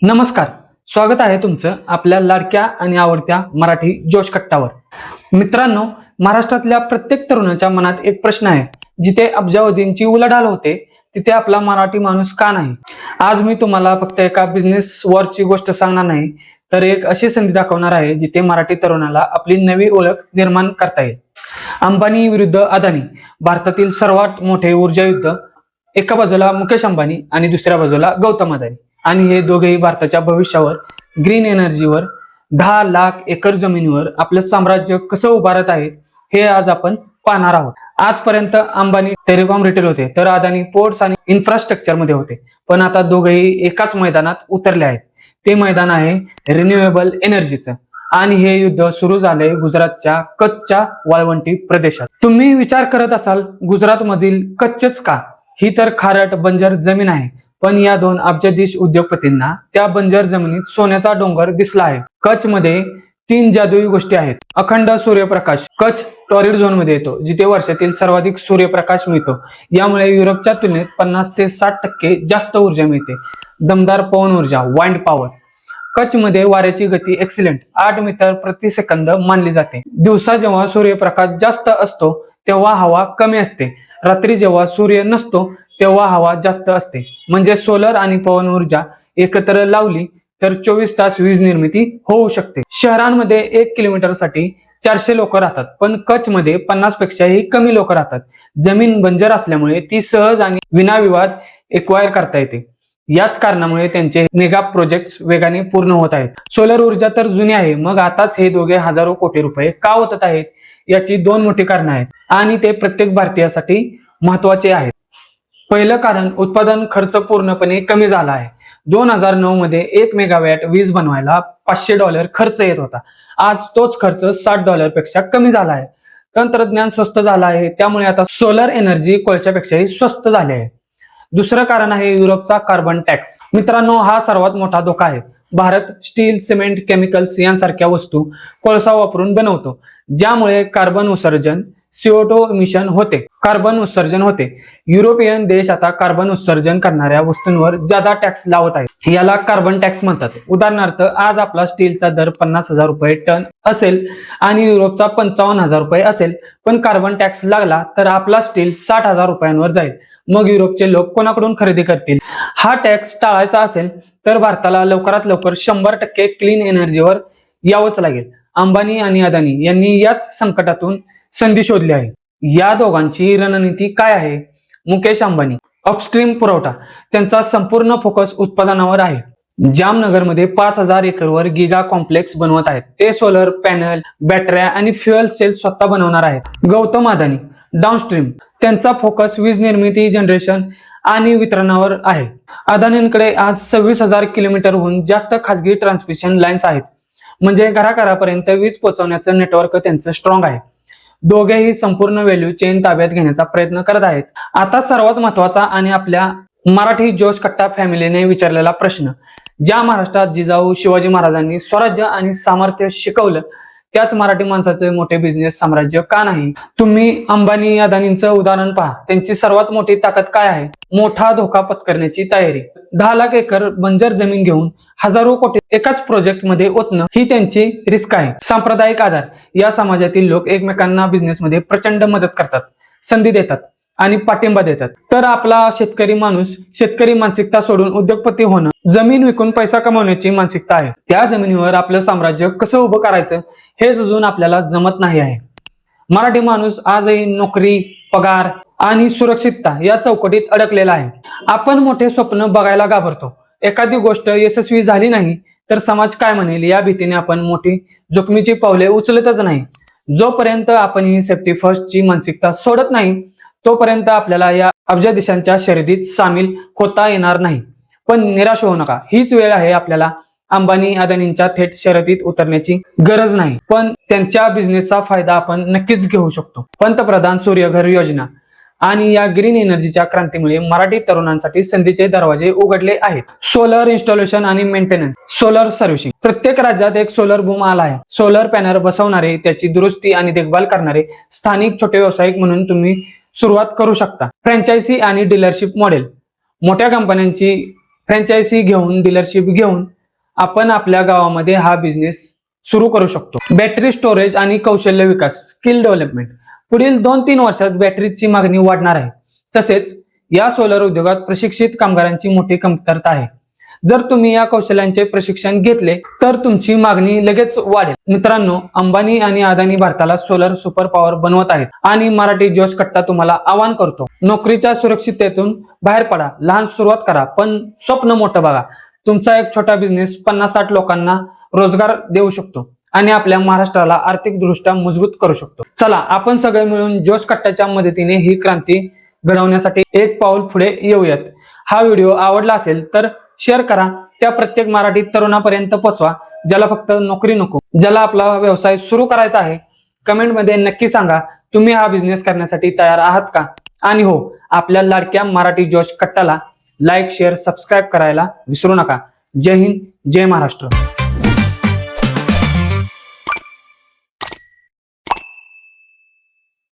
नमस्कार. स्वागत आहे तुमचं आपल्या लाडक्या आणि आवडत्या मराठी जोश कट्टावर. मित्रांनो, महाराष्ट्रातल्या प्रत्येक तरुणाच्या मनात एक प्रश्न आहे. जिथे अब्जावधींची उलाढाल होते तिथे आपला मराठी माणूस का नाही? आज मी तुम्हाला फक्त एका बिझनेस वॉरची गोष्ट सांगणार नाही, तर एक अशी संधी दाखवणार आहे जिथे मराठी तरुणाला आपली नवी ओळख निर्माण करता येईल. अंबानी विरुद्ध अदानी, भारतातील सर्वात मोठे ऊर्जा युद्ध. एका बाजूला मुकेश अंबानी आणि दुसऱ्या बाजूला गौतम अदानी, आणि हे दोघेही भारताच्या भविष्यावर, ग्रीन एनर्जीवर, 10 लाख एकर जमिनीवर आपलं साम्राज्य कसं उभारत आहेत हे आज आपण पाहणार आहोत. आजपर्यंत अंबानी टेलिकॉम रिटेल होते, तर अदानी पोर्ट्स आणि इन्फ्रास्ट्रक्चर मध्ये होते. पण आता दोघेही एकाच मैदानात उतरले आहेत. ते मैदान आहे रिन्युएबल एनर्जीचं, आणि हे युद्ध सुरू झाले गुजरातच्या कच्छच्या वाळवंटी प्रदेशात. तुम्ही विचार करत असाल, गुजरात मधील कच्छच का? ही तर खारट बंजर जमीन आहे. पण या 2 अब्जाधीश उद्योगपतींना त्या बंजर जमिनीत सोन्याचा डोंगर दिसला आहे. कच्छ मध्ये 3 जादुई गोष्टी आहेत. अखंड सूर्यप्रकाश. कच्छ टॉरिड झोन मध्ये येतो, जिथे वर्षातील सर्वाधिक सूर्यप्रकाश मिळतो. यामुळे युरोपच्या तुलनेत 50 ते 60% जास्त ऊर्जा मिळते. दमदार पवन ऊर्जा, वाइंड पॉवर. कच्छ मध्ये वाऱ्याची गती एक्सिलेंट 8 मीटर प्रति सेकंद मानली जाते. दिवसा जेव्हा सूर्यप्रकाश जास्त असतो तेव्हा हवा कमी असते. रात्री जेव्हा सूर्य नसतो तेव्हा हवा जास्त असते. म्हणजे सोलर आणि पवन ऊर्जा एकत्र लावली तर 24 तास वीज निर्मिती होऊ शकते. शहरांमध्ये 1 किलोमीटरसाठी 400 लोक राहतात, पण कच्छ मध्ये 50 पेक्षाही कमी लोक राहतात. जमीन बंजर असल्यामुळे ती सहज आणि विनाविवाद एक्वायर करता येते. याच कारणामुळे त्यांचे मेगा प्रोजेक्ट्स वेगाने पूर्ण होत आहेत. सोलर ऊर्जा तर जुनी आहे, मग आताच हे दोघे हजारो कोटी रुपये का ओतत आहेत? याची 2 मोठी कारणं आहेत, आणि ते प्रत्येक भारतीयासाठी महत्वाचे आहेत. पहिलं कारण, उत्पादन खर्च पूर्णपणे कमी झाला आहे. 2009 मध्ये 1 मेगावॅट वीज बनवायला $500 खर्च येत होता. आज तोच खर्च $60 पेक्षा कमी झाला आहे. तंत्रज्ञान स्वस्त झालं आहे, त्यामुळे आता सोलर एनर्जी कोळशापेक्षाही स्वस्त झाली आहे. दुसरं कारण आहे युरोपचा कार्बन टॅक्स. मित्रांनो, हा सर्वात मोठा धोका आहे. भारत स्टील, सिमेंट, केमिकल्स यांसारख्या वस्तू कोळसा वापरून बनवतो, ज्यामुळे कार्बन उत्सर्जन होते. युरोपियन देश आता कार्बन उत्सर्जन करणाऱ्या वस्तूंवर जादा टॅक्स लावत आहेत. याला कार्बन टॅक्स म्हणतात. उदाहरणार्थ, आज आपला स्टीलचा दर 50,000 रुपये टन असेल आणि युरोपचा 55,000 रुपये असेल, पण कार्बन टॅक्स लागला तर आपला स्टील 60,000 रुपयांवर जाईल. मग युरोपचे लोक कोणाकडून खरेदी करतील? हा टॅक्स टाळायचा असेल तर भारताला लवकरात लवकर 100% क्लीन एनर्जीवर यावंच लागेल. अंबानी आणि अदानी यांनी याच संकटातून संधी शोधली आहे. या दोघांची रणनीती काय आहे? मुकेश अंबानी, अपस्ट्रीम पुरवठा. त्यांचा संपूर्ण फोकस उत्पादनावर आहे. जामनगरमध्ये 5,000 एकरवर गिगा कॉम्प्लेक्स बनवत आहेत. ते सोलर पॅनल, बॅटऱ्या आणि फ्युएल सेल्स स्वतः बनवणार आहेत. गौतम अदानी, डाऊनस्ट्रीम. त्यांचा फोकस वीज निर्मिती, जनरेशन आणि वितरणावर आहे. अदानींकडे आज 26,000 किलोमीटरहून जास्त खासगी ट्रान्समिशन लाईन्स आहेत. म्हणजे घराघरापर्यंत वीज पोहोचवण्याचं नेटवर्क त्यांचं स्ट्रॉंग आहे. दोघेही संपूर्ण व्हॅल्यू चेन ताब्यात घेण्याचा प्रयत्न करत आहेत. आता सर्वात महत्वाचा आणि आपल्या मराठी जोश कट्टा फॅमिलीने विचारलेला प्रश्न, ज्या महाराष्ट्रात जिजाऊ शिवाजी महाराजांनी स्वराज्य आणि सामर्थ्य शिकवलं, त्याच मराठी माणसाचे मोठे बिझनेस साम्राज्य का नाही? तुम्ही अंबानी अदानींचं उदाहरण पहा. त्यांची सर्वात मोठी ताकद काय आहे? मोठा धोका पत्करण्याची तयारी. 10 लाख एकर बंजर जमीन घेऊन हजारो कोटी एकाच प्रोजेक्ट मध्ये ओतणं ही त्यांची रिस्क आहे. सांप्रदायिक आधार. या समाजातील लोक एकमेकांना बिझनेसमध्ये प्रचंड मदत करतात, संधी देतात आणि पाठिंबा देतात. तर आपला शेतकरी माणूस शेतकरी मानसिकता सोडून उद्योगपती होणं, जमीन विकून पैसा कमवण्याची मानसिकता आहे. त्या जमिनीवर आपलं साम्राज्य कसं उभं करायचं हेच अजून आपल्याला जमत नाही आहे. मराठी माणूस आजही नोकरी, पगार आणि सुरक्षितता या चौकटीत अडकलेला आहे. आपण मोठे स्वप्न बघायला घाबरतो. एखादी गोष्ट यशस्वी झाली नाही तर समाज काय म्हणेल या भीतीने आपण मोठी जोखमीची पावले उचलतच नाही. जोपर्यंत आपण ही सेफ्टी फर्स्टची मानसिकता सोडत नाही तोपर्यंत आपल्याला या अब्जाधीशांच्या शर्यतीत सामील होता येणार नाही. पण निराश होऊ नका. हीच वेळ आहे आपल्याला अंबानी अदानींच्या थेट शर्यतीत उतरण्याची गरज नाही, पण त्यांच्या बिझनेसचा फायदा आपण नक्कीच घेऊ शकतो. पंतप्रधान सूर्यघर योजना आणि या ग्रीन एनर्जीच्या क्रांतीमुळे मराठी तरुणांसाठी संधीचे दरवाजे उघडले आहेत. सोलर इन्स्टॉलेशन आणि मेंटेनन्स, सोलर सर्व्हिसिंग. प्रत्येक राज्यात एक सोलर बूम आला आहे. सोलर पॅनल बसवणारे, त्याची दुरुस्ती आणि देखभाल करणारे स्थानिक छोटे व्यावसायिक म्हणून तुम्ही सुरुवात करू शकता. फ्रँचायझी आणि डीलरशिप मॉडेल. मोठ्या कंपन्यांची फ्रँचायझी घेऊन, डीलरशिप घेऊन आपण आपल्या गावामध्ये हा बिझनेस सुरू करू शकतो. बॅटरी स्टोरेज आणि कौशल्य विकास, स्किल डेव्हलपमेंट. पुढील 2-3 वर्षात बॅटरीची मागणी वाढणार आहे. तसेच या सोलर उद्योगात प्रशिक्षित कामगारांची मोठी कमतरता आहे. जर तुम्ही या कौशल्यांचे प्रशिक्षण घेतले तर तुमची मागणी लगेच वाढेल. मित्रांनो, अंबानी आणि अदानी भारताला सोलर सुपर पॉवर बनवत आहेत आणि मराठी जोश कट्टा तुम्हाला आवाहन करतो. नोकरीच्या सुरक्षिततेतून बाहेर पडा, लहान सुरुवात करा, पण स्वप्न मोठं बघा. तुमचा एक छोटा बिझनेस 50-60 लोकांना रोजगार देऊ शकतो आणि आपल्या महाराष्ट्राला आर्थिकदृष्ट्या मजबूत करू शकतो. चला, आपण सगळे मिळून जोश कट्टाच्या मदतीने ही क्रांती घडवण्यासाठी एक पाऊल पुढे येऊयात. हा व्हिडिओ आवडला असेल तर शेअर करा, त्या प्रत्येक मराठी तरुणापर्यंत पोहोचवा ज्याला फक्त नोकरी नको, ज्याला आपला व्यवसाय सुरू करायचा आहे. कमेंटमध्ये नक्की सांगा, तुम्ही हा बिझनेस करण्यासाठी तयार आहात का? आणि हो, आपल्या लाडक्या मराठी जोश कट्टाला लाईक, शेअर, सबस्क्राईब करायला विसरू नका. जय हिंद, जय महाराष्ट्र.